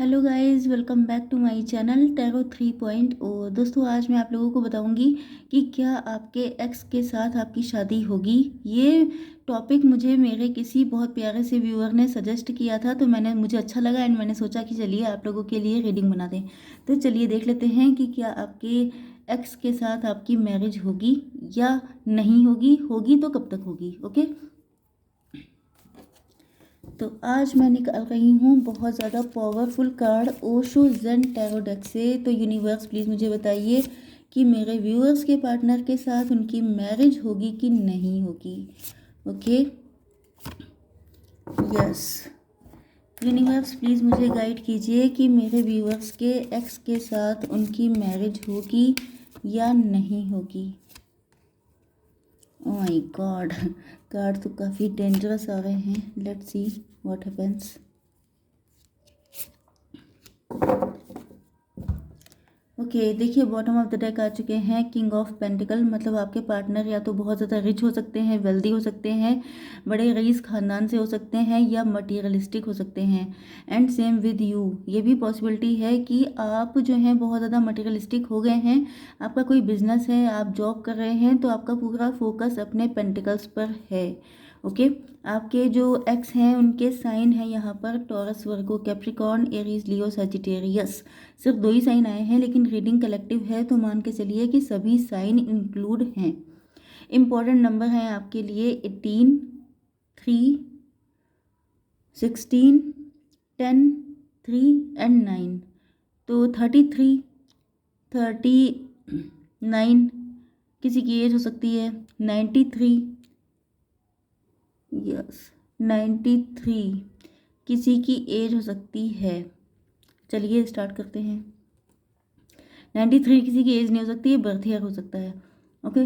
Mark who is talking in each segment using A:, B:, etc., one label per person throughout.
A: Hello guys, welcome back to my channel tarot 3.0। दोस्तों, आज मैं आप लोगों को बताऊंगी कि क्या आपके एक्स के साथ आपकी शादी होगी। ये टॉपिक मुझे मेरे किसी बहुत प्यारे से व्यूअर ने सजेस्ट किया था, तो मुझे अच्छा लगा एंड मैंने सोचा कि चलिए आप लोगों के लिए रीडिंग बना दें। तो चलिए देख लेते हैं कि क्या आपके एक्स के साथ आपकी मैरिज होगी या नहीं होगी। होगी तो कब तक होगी। ओके, तो आज मैं निकाल रही हूँ बहुत ज़्यादा पावरफुल कार्ड ओशो जेन टैरो डेक से। तो यूनिवर्स प्लीज़ मुझे बताइए कि मेरे व्यूअर्स के पार्टनर के साथ उनकी मैरिज होगी कि नहीं होगी। Okay, yes. यूनिवर्स प्लीज़ मुझे गाइड कीजिए कि मेरे व्यूअर्स के एक्स के साथ उनकी मैरिज होगी या नहीं होगी। ओह माय गॉड, कार्ड तो काफ़ी डेंजरस आ रहे हैं। Let's see what happens. Okay, देखिए बॉटम ऑफ द डेक आ चुके हैं किंग ऑफ पेंटिकल। मतलब आपके पार्टनर या तो बहुत ज़्यादा रिच हो सकते हैं, वेल्दी हो सकते हैं, बड़े रईस खानदान से हो सकते हैं या मटीरियलिस्टिक हो सकते हैं। एंड सेम विद यू, ये भी पॉसिबिलिटी है कि आप जो हैं बहुत ज़्यादा मटीरियलिस्टिक हो गए हैं। आपका कोई बिजनेस है, आप जॉब कर रहे हैं, तो आपका पूरा फोकस अपने पेंटिकल्स पर है। ओके, आपके जो एक्स हैं उनके साइन है यहाँ पर टॉरस, वर्गो, कैप्रिकॉर्न, एरीज, लियो, सजिटेरियस। सिर्फ 2 ही साइन आए हैं, लेकिन रीडिंग कलेक्टिव है तो मान के चलिए कि सभी साइन इंक्लूड हैं। इम्पॉर्टेंट नंबर हैं आपके लिए 18, 3, 16, 10, 3 एंड 9। तो 33, 39 किसी की एज हो सकती है, 93, यस 93 किसी की एज हो सकती है। चलिए स्टार्ट करते हैं। 93 किसी की एज नहीं हो सकती है, बर्थ ईयर हो सकता है। ओके,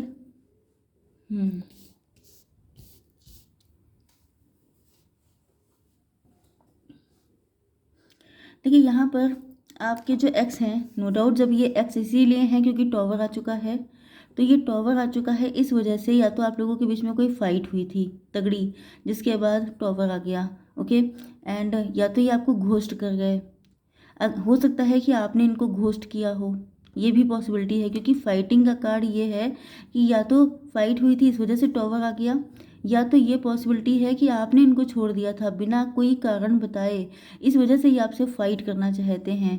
A: देखिए यहाँ पर आपके जो एक्स हैं, नो डाउट जब ये एक्स इसीलिए हैं क्योंकि टॉवर आ चुका है। तो ये टॉवर आ चुका है इस वजह से या तो आप लोगों के बीच में कोई फाइट हुई थी तगड़ी, जिसके बाद टॉवर आ गया। ओके, एंड या तो ये आपको घोस्ट कर गए। हो सकता है कि आपने इनको घोस्ट किया हो, ये भी पॉसिबिलिटी है क्योंकि फाइटिंग का कार्ड ये है कि या तो फाइट हुई थी इस वजह से टॉवर आ गया, या तो ये पॉसिबिलिटी है कि आपने इनको छोड़ दिया था बिना कोई कारण बताए, इस वजह से ये आपसे फाइट करना चाहते हैं।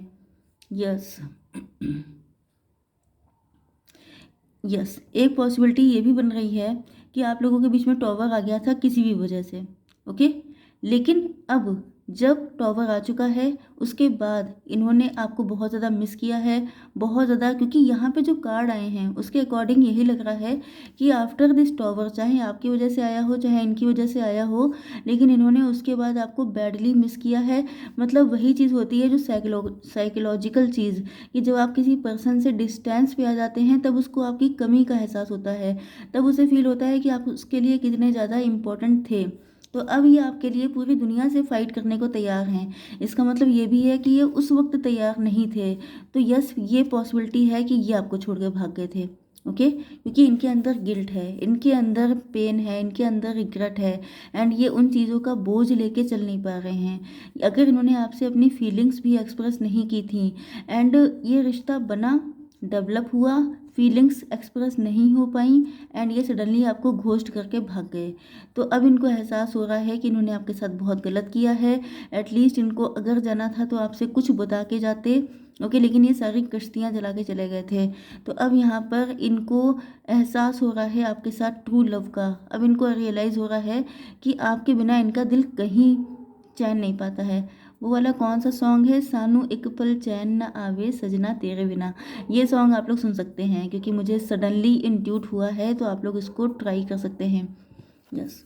A: यस, यस, एक पॉसिबिलिटी ये भी बन रही है कि आप लोगों के बीच में टॉवर आ गया था किसी भी वजह से। ओके, लेकिन अब जब टॉवर आ चुका है उसके बाद इन्होंने आपको बहुत ज़्यादा मिस किया है, बहुत ज़्यादा, क्योंकि यहाँ पे जो कार्ड आए हैं उसके अकॉर्डिंग यही लग रहा है कि आफ्टर दिस टॉवर, चाहे आपकी वजह से आया हो चाहे इनकी वजह से आया हो, लेकिन इन्होंने उसके बाद आपको बैडली मिस किया है। मतलब वही चीज़ होती है जो साइकोलॉजिकल चीज़, कि जब आप किसी पर्सन से डिस्टेंस पे आ जाते हैं तब उसको आपकी कमी का एहसास होता है, तब उसे फील होता है कि आप उसके लिए कितने ज़्यादा इम्पोर्टेंट थे। तो अब ये आपके लिए पूरी दुनिया से फाइट करने को तैयार हैं। इसका मतलब ये भी है कि ये उस वक्त तैयार नहीं थे। तो यस, ये पॉसिबिलिटी है कि ये आपको छोड़ कर भाग गए थे। ओके, क्योंकि इनके अंदर गिल्ट है, इनके अंदर पेन है, इनके अंदर रिग्रेट है, एंड ये उन चीज़ों का बोझ लेके चल नहीं पा रहे हैं। अगर इन्होंने आपसे अपनी फीलिंग्स भी एक्सप्रेस नहीं की थी एंड ये रिश्ता बना, डेवलप हुआ, फीलिंग्स एक्सप्रेस नहीं हो पाई एंड ये सडनली आपको घोस्ट करके भाग गए, तो अब इनको एहसास हो रहा है कि इन्होंने आपके साथ बहुत गलत किया है। एटलीस्ट इनको अगर जाना था तो आपसे कुछ बता के जाते। ओके, लेकिन ये सारी कश्तियाँ जला के चले गए थे। तो अब यहाँ पर इनको एहसास हो रहा है आपके साथ ट्रू लव का। अब इनको रियलाइज़ हो रहा है कि आपके बिना इनका दिल कहीं चैन नहीं पाता है। वो वाला कौन सा सॉन्ग है, सानू एक पल चैन न आवे सजना तेरे बिना। ये सॉन्ग आप लोग सुन सकते हैं क्योंकि मुझे सडनली इंट्यूट हुआ है, तो आप लोग इसको ट्राई कर सकते हैं। यस,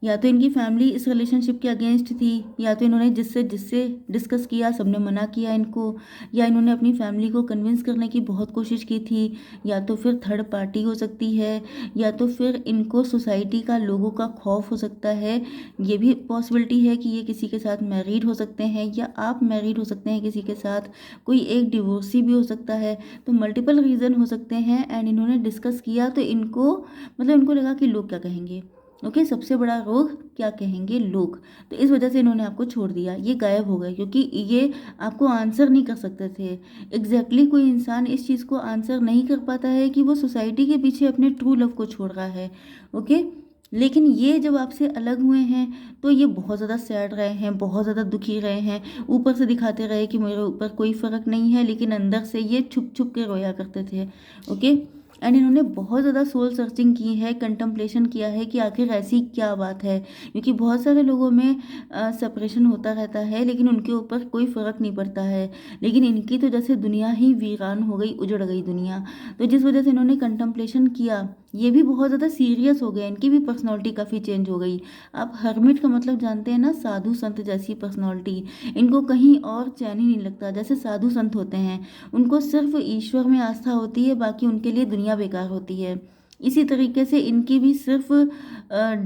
A: या तो इनकी फैमिली इस रिलेशनशिप के अगेंस्ट थी, या तो इन्होंने जिससे जिससे डिस्कस किया सबने मना किया इनको, या इन्होंने अपनी फैमिली को कन्विंस करने की बहुत कोशिश की थी, या तो फिर थर्ड पार्टी हो सकती है, या तो फिर इनको सोसाइटी का लोगों का खौफ हो सकता है। ये भी पॉसिबिलिटी है कि ये किसी के साथ मैरिड हो सकते हैं या आप मैरिड हो सकते हैं किसी के साथ, कोई एक डिवोर्सी भी हो सकता है। तो मल्टीपल रीज़न हो सकते हैं एंड इन्होंने डिस्कस किया तो इनको मतलब इनको लगा कि लोग क्या कहेंगे। ओके, सबसे बड़ा रोग क्या कहेंगे लोग। तो इस वजह से इन्होंने आपको छोड़ दिया, ये गायब हो गए, क्योंकि ये आपको आंसर नहीं कर सकते थे। एग्जैक्टली कोई इंसान इस चीज़ को आंसर नहीं कर पाता है कि वो सोसाइटी के पीछे अपने ट्रू लव को छोड़ रहा है। ओके, लेकिन ये जब आपसे अलग हुए हैं तो ये बहुत ज़्यादा सैड रहे हैं, बहुत ज़्यादा दुखी रहे हैं। ऊपर से दिखाते रहे कि मेरे ऊपर कोई फ़र्क नहीं है, लेकिन अंदर से ये छुप छुप के रोया करते थे। ओके, एंड इन्होंने बहुत ज़्यादा सोल सर्चिंग की है, कंटम्पलेशन किया है कि आखिर ऐसी क्या बात है, क्योंकि बहुत सारे लोगों में सेपरेशन होता रहता है लेकिन उनके ऊपर कोई फ़र्क नहीं पड़ता है, लेकिन इनकी तो जैसे दुनिया ही वीरान हो गई, उजड़ गई दुनिया। तो जिस वजह से इन्होंने कंटम्पलेशन किया, ये भी बहुत ज़्यादा सीरियस हो गए, इनकी भी पर्सनैलिटी काफ़ी चेंज हो गई। आप हर्मिट का मतलब जानते हैं ना, साधु संत जैसी पर्सनैलिटी। इनको कहीं और चैन ही नहीं लगता, जैसे साधु संत होते हैं उनको सिर्फ ईश्वर में आस्था होती है, बाकी उनके लिए दुनिया बेकार होती है। इसी तरीके से इनकी भी सिर्फ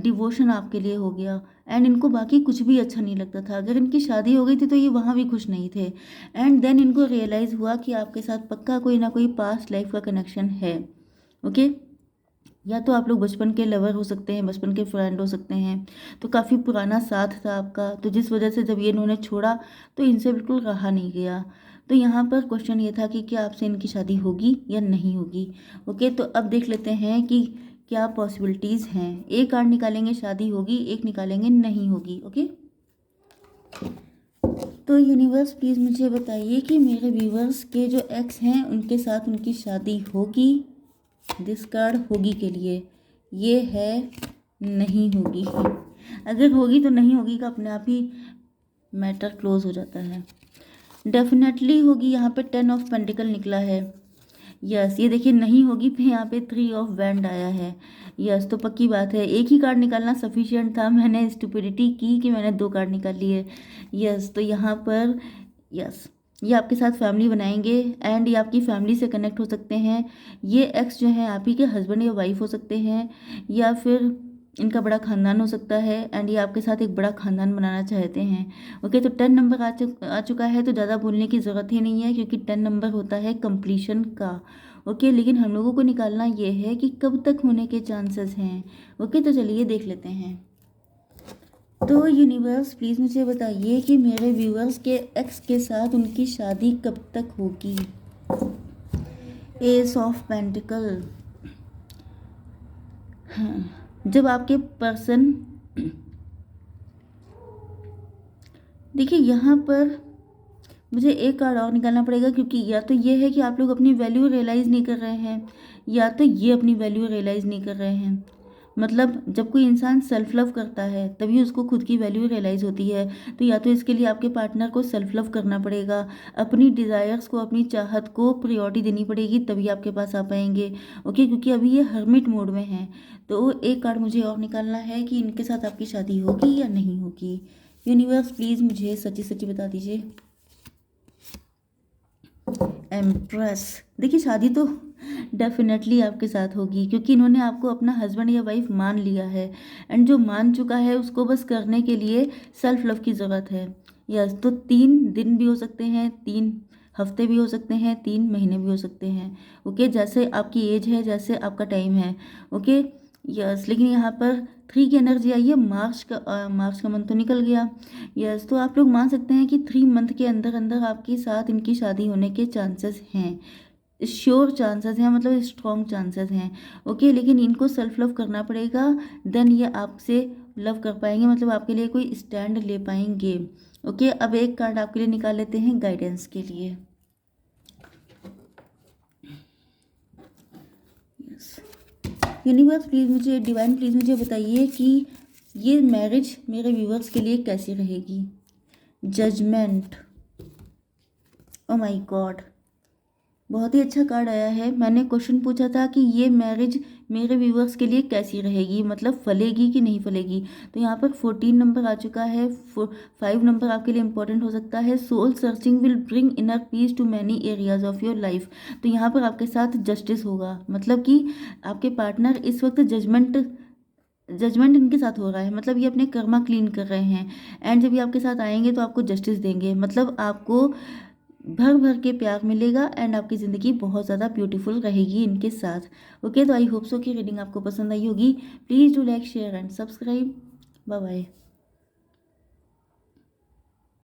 A: डिवोशन आपके लिए हो गया, एंड इनको बाकी कुछ भी अच्छा नहीं लगता था। अगर इनकी शादी हो गई थी तो ये वहाँ भी खुश नहीं थे। एंड देन इनको रियलाइज़ हुआ कि आपके साथ पक्का कोई ना कोई पास्ट लाइफ का कनेक्शन है। ओके, या तो आप लोग बचपन के लवर हो सकते हैं, बचपन के फ्रेंड हो सकते हैं, तो काफ़ी पुराना साथ था आपका, तो जिस वजह से जब ये इन्होंने छोड़ा तो इनसे बिल्कुल रहा नहीं गया। तो यहाँ पर क्वेश्चन ये था कि क्या आपसे इनकी शादी होगी या नहीं होगी। ओके, तो अब देख लेते हैं कि क्या पॉसिबिलिटीज़ हैं। एक कार्ड निकालेंगे शादी होगी, एक निकालेंगे नहीं होगी। ओके, तो यूनिवर्स प्लीज़ मुझे बताइए कि मेरे व्यूवर्स के जो एक्स हैं उनके साथ उनकी शादी होगी। दिस कार्ड होगी के लिए ये है नहीं होगी। अगर होगी तो नहीं होगी का अपने आप ही मैटर क्लोज हो जाता है। डेफिनेटली होगी, यहाँ पे 10 ऑफ पेंटिकल निकला है। यस, ये देखिए नहीं होगी पे यहाँ पे 3 ऑफ वैंड आया है। यस, तो पक्की बात है, एक ही कार्ड निकालना सफिशिएंट था। मैंने स्टुपिडिटी की कि मैंने 2 कार्ड निकाल लिए। यस, तो यहाँ पर यस, ये आपके साथ फैमिली बनाएंगे, एंड ये आपकी फैमिली से कनेक्ट हो सकते हैं। ये एक्स जो है आप ही के हस्बैंड या वाइफ हो सकते हैं, या फिर इनका बड़ा खानदान हो सकता है, एंड ये आपके साथ एक बड़ा खानदान बनाना चाहते हैं। ओके, तो 10 नंबर आ चुका है, तो ज़्यादा बोलने की ज़रूरत ही नहीं है, क्योंकि 10 नंबर होता है कंप्लीशन का। ओके, लेकिन हम लोगों को निकालना ये है कि कब तक होने के चांसेस हैं। ओके, तो चलिए देख लेते हैं। तो यूनिवर्स प्लीज़ मुझे बताइए कि मेरे व्यूअर्स के एक्स के साथ उनकी शादी कब तक होगी। S of pentacle. हाँ, जब आपके पर्सन, देखिए यहाँ पर मुझे एक कार्ड और निकालना पड़ेगा, क्योंकि या तो ये है कि आप लोग अपनी वैल्यू रियलाइज़ नहीं कर रहे हैं, या तो ये अपनी वैल्यू रियलाइज़ नहीं कर रहे हैं। मतलब जब कोई इंसान सेल्फ लव करता है तभी उसको खुद की वैल्यू रियलाइज़ होती है। तो या तो इसके लिए आपके पार्टनर को सेल्फ लव करना पड़ेगा, अपनी डिज़ायर्स को, अपनी चाहत को प्रायोरिटी देनी पड़ेगी, तभी आपके पास आ पाएंगे। ओके, क्योंकि अभी ये हर्मिट मोड में हैं। तो एक कार्ड मुझे और निकालना है कि इनके साथ आपकी शादी होगी या नहीं होगी। यूनिवर्स प्लीज़ मुझे सच्ची सच्ची बता दीजिए। एम्प्रेस। देखिए शादी तो डेफिनेटली आपके साथ होगी, क्योंकि इन्होंने आपको अपना हस्बैंड या वाइफ मान लिया है, एंड जो मान चुका है उसको बस करने के लिए सेल्फ लव की ज़रूरत है। यस, तो 3 दिन भी हो सकते हैं, 3 हफ्ते भी हो सकते हैं, 3 महीने भी हो सकते हैं। ओके, जैसे आपकी एज है, जैसे आपका टाइम है। ओके, यस, लेकिन यहाँ पर 3 की एनर्जी आई है। मार्च का मंथ तो निकल गया। यस, तो आप लोग मान सकते हैं कि 3 मंथ के अंदर अंदर आपके साथ इनकी शादी होने के चांसेस हैं। श्योर चांसेस हैं, मतलब स्ट्रॉन्ग चांसेस हैं। ओके, लेकिन इनको सेल्फ लव करना पड़ेगा, देन ये आपसे लव कर पाएंगे, मतलब आपके लिए कोई स्टैंड ले पाएंगे। ओके, अब एक कार्ड आपके लिए निकाल लेते हैं गाइडेंस के लिए। यूनिवर्स प्लीज़ मुझे, डिवाइन प्लीज़ मुझे बताइए कि ये मैरिज मेरे व्यूवर्स के लिए कैसी रहेगी। जजमेंट। ओ माय गॉड, बहुत ही अच्छा कार्ड आया है। मैंने क्वेश्चन पूछा था कि ये मैरिज मेरे व्यूवर्स के लिए कैसी रहेगी, मतलब फलेगी कि नहीं फलेगी। तो यहाँ पर 14 नंबर आ चुका है। 5 नंबर आपके लिए इंपॉर्टेंट हो सकता है। Soul searching will bring inner peace to many areas of your life. तो यहाँ पर आपके साथ जस्टिस होगा, मतलब कि आपके पार्टनर इस वक्त जजमेंट इनके साथ हो रहा है, मतलब ये अपने कर्मा क्लीन कर रहे हैं, एंड जब ये आपके साथ आएंगे तो आपको जस्टिस देंगे, मतलब आपको भर भर के प्यार मिलेगा एंड आपकी ज़िंदगी बहुत ज़्यादा ब्यूटीफुल रहेगी इनके साथ। ओके, तो आई होप सो कि रीडिंग आपको पसंद आई होगी। Please do like share and subscribe. Bye bye.